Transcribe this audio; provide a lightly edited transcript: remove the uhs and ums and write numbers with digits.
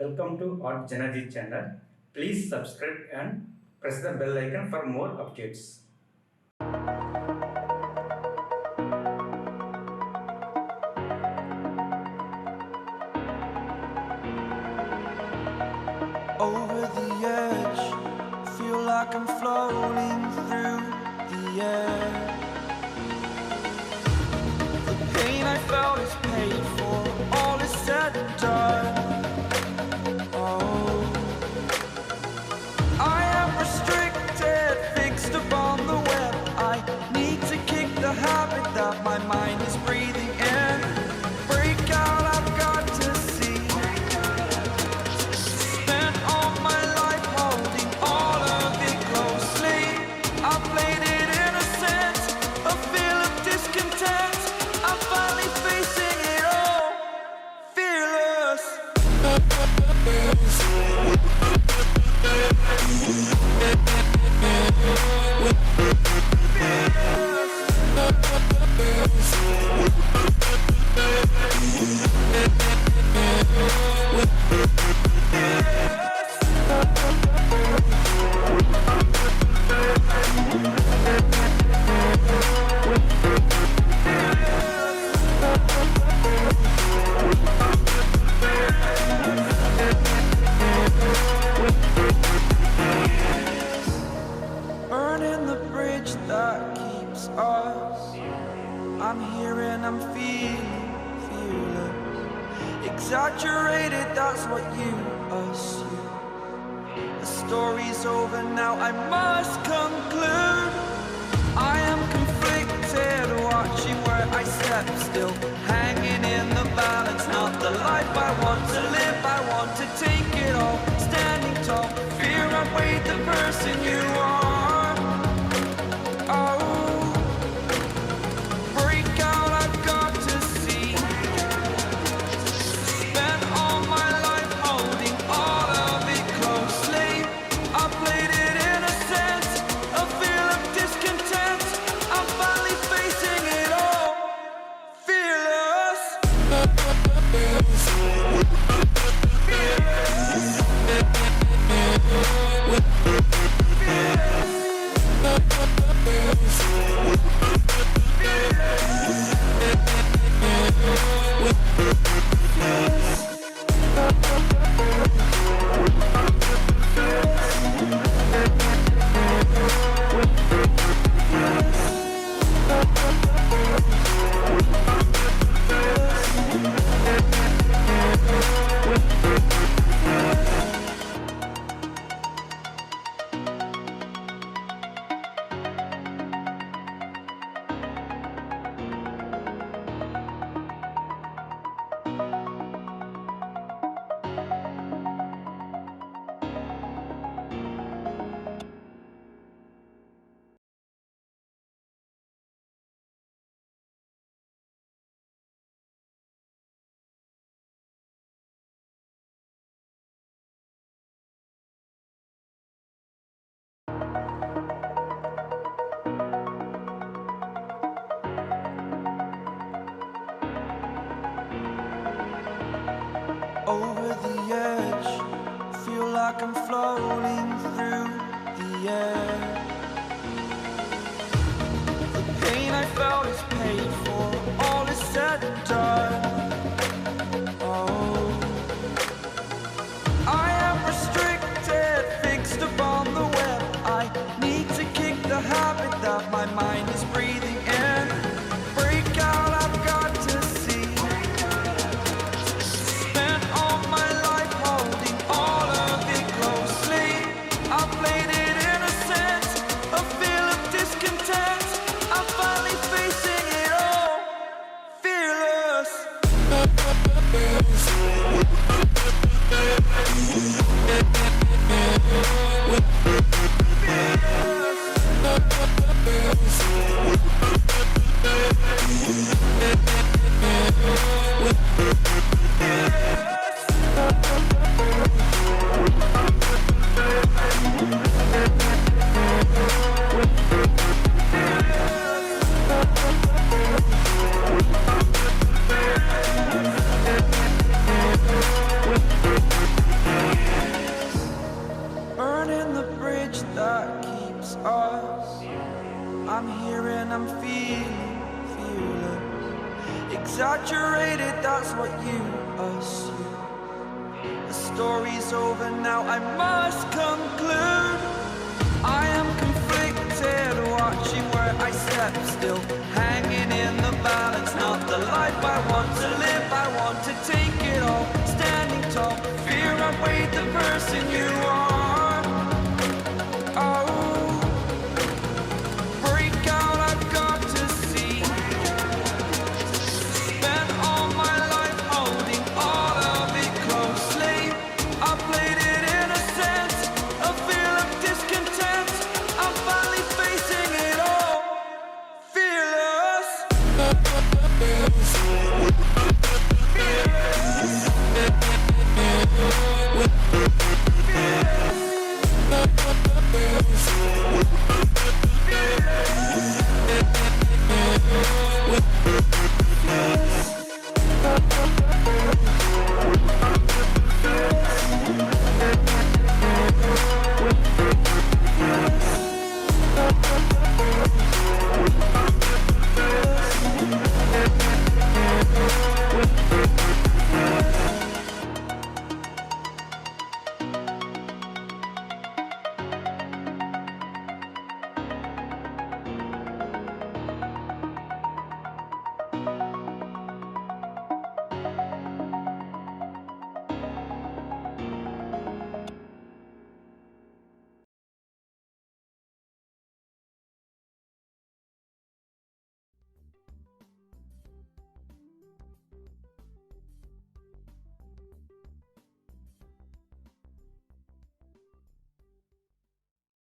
Welcome to artjanag channel. Please subscribe and press the bell icon for more updates. Over the edge, feel like I'm floating through the air. The pain I felt is paid for, all is said and done. Oh, I am restricted, fixed upon the web. I need to kick the habit that my mind is breathing in. Break out, I've got to see. Spent all my life holding all of it closely. I played it innocent, a feel of discontent. I'm finally facing it all, fearless. Burning the bridge that keeps us. I'm here and I'm feeling fearless. Exaggerated, that's what you assume. The story's over now, I must conclude. I am conflicted, watching where I step still, hanging in the balance. Not the life I want to live, I want to take it all. Standing tall, fear outweighed the person you are. Oh, break out, I've got to see. Spent all my life holding all of it closely. I played it innocent, a feel of discontent. I'm finally facing it all, fearless. Over the edge, feel like I'm floating through the air. The pain I felt is paid for, all is said and done. Oh, I am restricted, fixed upon the web. I need to kick the habit that my mind is breathing in. Break out, I've got to see. Spent all my life holding all of it closely. I played it innocent, exaggerated, that's what you assume. The story's over now, I must conclude. I am conflicted, watching where I step still.